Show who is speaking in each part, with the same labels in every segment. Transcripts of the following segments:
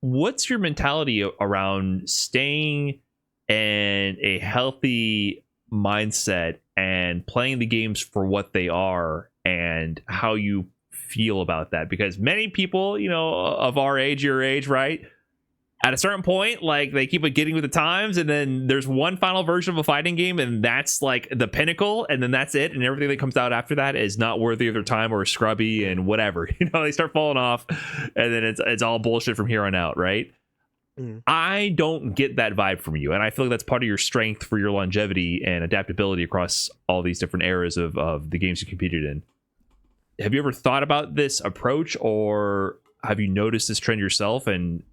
Speaker 1: what's your mentality around staying in a healthy mindset and playing the games for what they are, and how you feel about that? Because many people, of our age, your age, right, at a certain point, like, they keep getting with the times, and then there's one final version of a fighting game, and that's like the pinnacle, and then that's it, and everything that comes out after that is not worthy of their time, or scrubby and whatever. They start falling off, and then it's all bullshit from here on out, right? I don't get that vibe from you, and I feel like that's part of your strength for your longevity and adaptability across all these different eras of the games you competed in. Have you ever thought about this approach, or have you noticed this trend yourself, and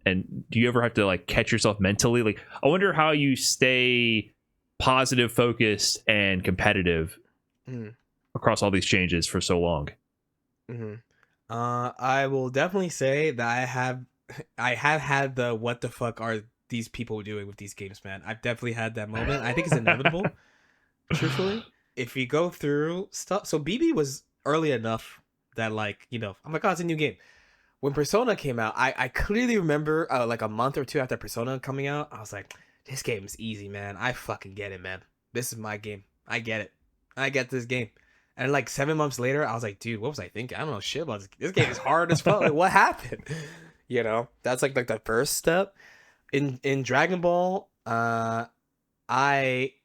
Speaker 1: do you ever have to like catch yourself mentally? Like, I wonder how you stay positive, focused, and competitive across all these changes for so long.
Speaker 2: I will definitely say that I have had the what the fuck are these people doing with these games, man. I've definitely had that moment. I think it's inevitable. Truthfully, if you go through stuff, so BB was early enough that, like, I'm like, oh, it's a new game. When Persona came out, I clearly remember like a month or two after Persona coming out, I was like, this game's easy, man. I fucking get it, man. This is my game. I get it. I get this game. And like 7 months later, I was like, dude, what was I thinking? I don't know shit about this. This game is hard as fuck. Like, what happened? That's like the first step. In Dragon Ball, I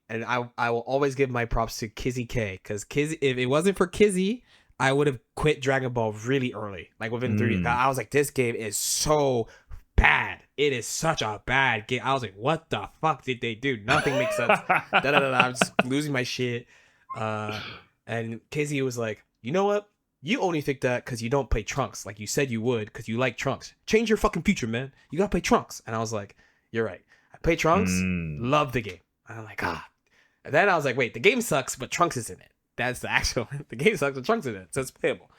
Speaker 2: will always give my props to Kizzy K, because Kizzy, if it wasn't for Kizzy, I would have quit Dragon Ball really early, like within 3 years. I was like, this game is so bad. It is such a bad game. I was like, what the fuck did they do? Nothing makes sense. I'm just losing my shit. And Kizzy was like, you know what? You only think that because you don't play Trunks, like you said you would, because you like Trunks. Change your fucking future, man. You gotta play Trunks. And I was like, you're right. I play Trunks, love the game. And I'm like, And then I was like, wait, the game sucks, but Trunks is in it. That's the actual. The game sucks, but Trunks is in it, so it's playable.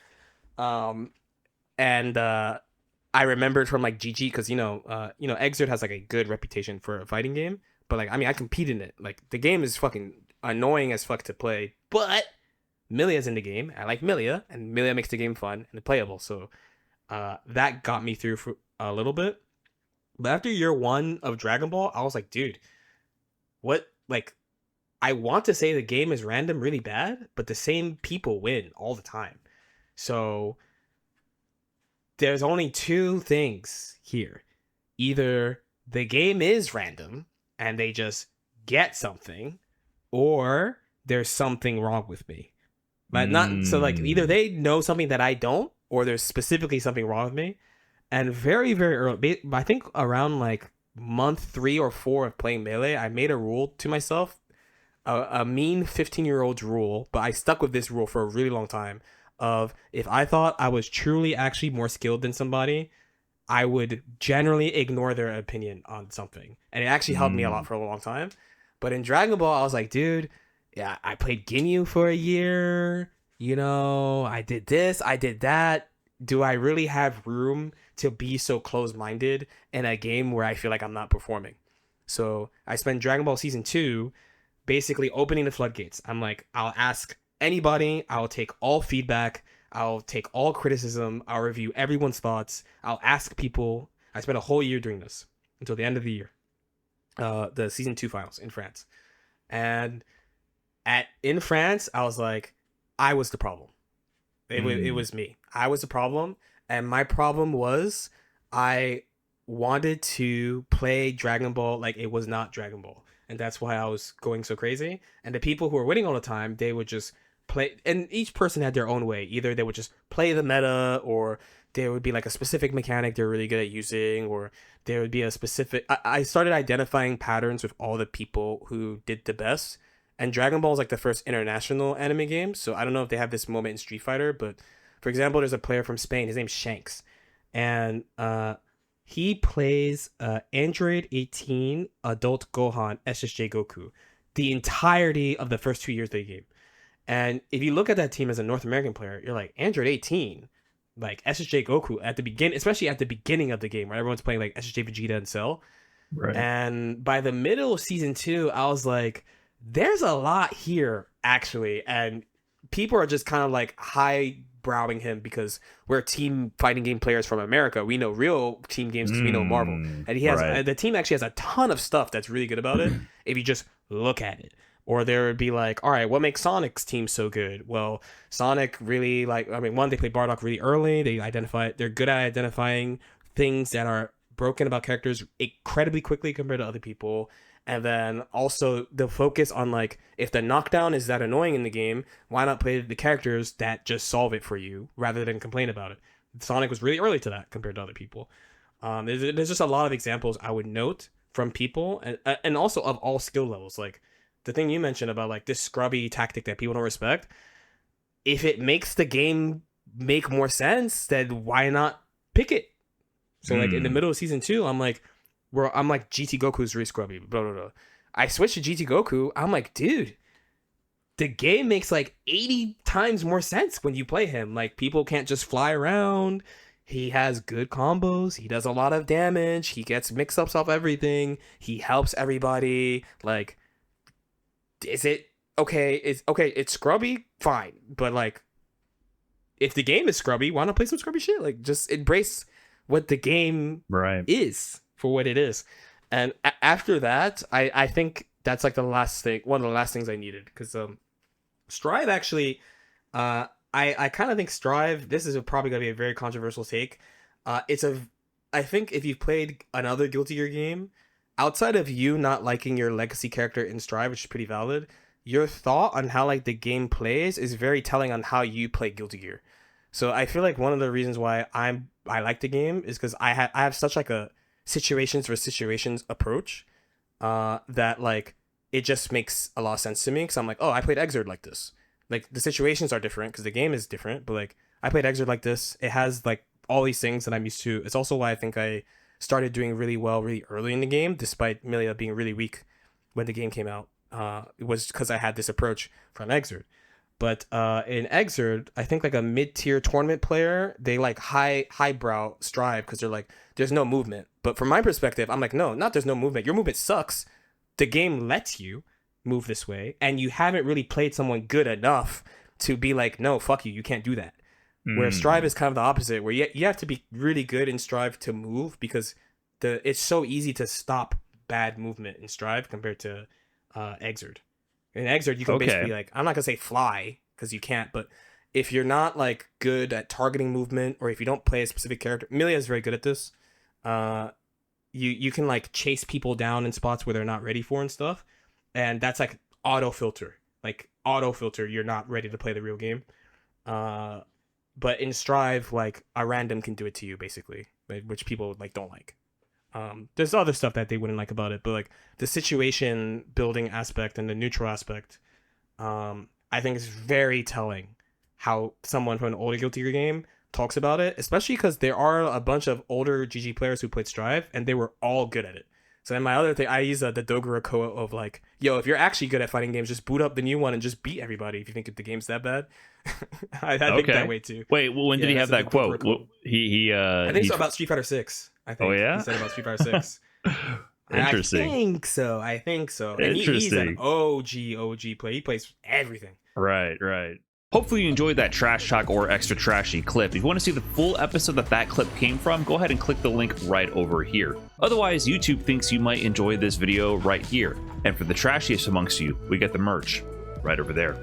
Speaker 2: And I remembered from like GG, because Exert has like a good reputation for a fighting game, but like, I mean, I compete in it. Like, the game is fucking annoying as fuck to play, but Milia's in the game. I like Milia, and Milia makes the game fun and playable. So that got me through for a little bit. But after year 1 of Dragon Ball, I was like, dude, what? Like, I want to say the game is random really bad, but the same people win all the time. So there's only 2 things here. Either the game is random and they just get something, or there's something wrong with me. But not so, like, either they know something that I don't, or there's specifically something wrong with me. And very, very early, I think around like month 3 or 4 of playing Melee, I made a rule to myself, a mean 15-year-old's rule, but I stuck with this rule for a really long time, of if I thought I was truly actually more skilled than somebody, I would generally ignore their opinion on something. And it actually helped me a lot for a long time. But in Dragon Ball, I was like, dude, yeah, I played Ginyu for a year. I did this, I did that. Do I really have room to be so close-minded in a game where I feel like I'm not performing? So I spent Dragon Ball Season 2 basically opening the floodgates. I'm like, I'll ask anybody. I'll take all feedback. I'll take all criticism. I'll review everyone's thoughts. I'll ask people. I spent a whole year doing this until the end of the year. The Season 2 finals in France. And in France, I was like, I was the problem. It was me. I was the problem. And my problem was I wanted to play Dragon Ball like it was not Dragon Ball. And that's why I was going so crazy. And the people who were winning all the time, they would just play. And each person had their own way. Either they would just play the meta, or there would be like a specific mechanic they're really good at using, or there would be a specific. I started identifying patterns with all the people who did the best. And Dragon Ball is like the first international anime game. So I don't know if they have this moment in Street Fighter, but for example, there's a player from Spain. His name's Shanks. And he plays Android 18 Adult Gohan SSJ Goku the entirety of the first 2 years of the game. And if you look at that team as a North American player, you're like, Android 18, like SSJ Goku at the beginning, especially at the beginning of the game, where everyone's playing like SSJ Vegeta and Cell.
Speaker 1: Right.
Speaker 2: And by the middle of Season 2, I was like, there's a lot here, actually. And people are just kind of like highballing browing him because we're team fighting game players from America. We know real team games because we know Marvel, and he has the team actually has a ton of stuff that's really good about it if you just look at it. Or there would be like, all right, what makes Sonic's team so good? Well, Sonic really one, they play Bardock really early. They're good at identifying things that are broken about characters incredibly quickly compared to other people. And then also the focus on like, if the knockdown is that annoying in the game, why not play the characters that just solve it for you rather than complain about it? Sonic was really early to that compared to other people. There's just a lot of examples I would note from people and also of all skill levels. Like the thing you mentioned about like this scrubby tactic that people don't respect, if it makes the game make more sense, then why not pick it? So like in the middle of season 2, I'm like GT Goku's really scrubby, blah, blah, blah. I switched to GT Goku. I'm like, dude, the game makes like 80 times more sense when you play him. Like people can't just fly around. He has good combos. He does a lot of damage. He gets mix-ups off everything. He helps everybody. Like, is it okay? It's scrubby, fine. But like, if the game is scrubby, why not play some scrubby shit? Like, just embrace what the game is for what it is. And after that, I think that's like one of the last things I needed, because Strive actually, I kind of think Strive, this is probably gonna be a very controversial take. I think if you've played another Guilty Gear game, outside of you not liking your legacy character in Strive, which is pretty valid, your thought on how like the game plays is very telling on how you play Guilty Gear. So I feel like one of the reasons why I like the game is because I have such like a situations for situations approach that like it just makes a lot of sense to me, because I'm like, oh, I played Xrd like this. Like the situations are different because the game is different, but like I played Xrd like this. It has like all these things that I'm used to. It's also why I think I started doing really well really early in the game, despite Milia being really weak when the game came out. It was because I had this approach from Xrd. But in Xrd, I think like a mid-tier tournament player, they like highbrow Strive because they're like, there's no movement. But from my perspective, I'm like, no, not there's no movement. Your movement sucks. The game lets you move this way, and you haven't really played someone good enough to be like, no, fuck you, you can't do that. Where Strive is kind of the opposite, where you have to be really good in Strive to move, because it's so easy to stop bad movement in Strive compared to Xrd. In Xrd, you can basically like, I'm not gonna say fly because you can't, but if you're not like good at targeting movement, or if you don't play a specific character, Milia is very good at this. You can like chase people down in spots where they're not ready for and stuff, and that's like auto filter. You're not ready to play the real game. But in Strive, like a random can do it to you basically, which people like don't like. There's other stuff that they wouldn't like about it, but like the situation building aspect and the neutral aspect, I think is very telling how someone from an older Guilty Gear game talks about it, especially because there are a bunch of older GG players who played Strive and they were all good at it. So then my other thing, I use the Dogura quote of like, yo, if you're actually good at fighting games, just boot up the new one and just beat everybody if you think the game's that bad. I think that way too.
Speaker 1: Wait, well, when did he have that quote?
Speaker 2: I think it's about Street Fighter 6. I think.
Speaker 1: Oh yeah?
Speaker 2: He said about Street Fighter 6.
Speaker 1: Interesting.
Speaker 2: I think so. And he's an OG player. He plays everything.
Speaker 1: Right. Hopefully you enjoyed that trash talk or extra trashy clip. If you want to see the full episode that clip came from, go ahead and click the link right over here. Otherwise, YouTube thinks you might enjoy this video right here. And for the trashiest amongst you, we get the merch right over there.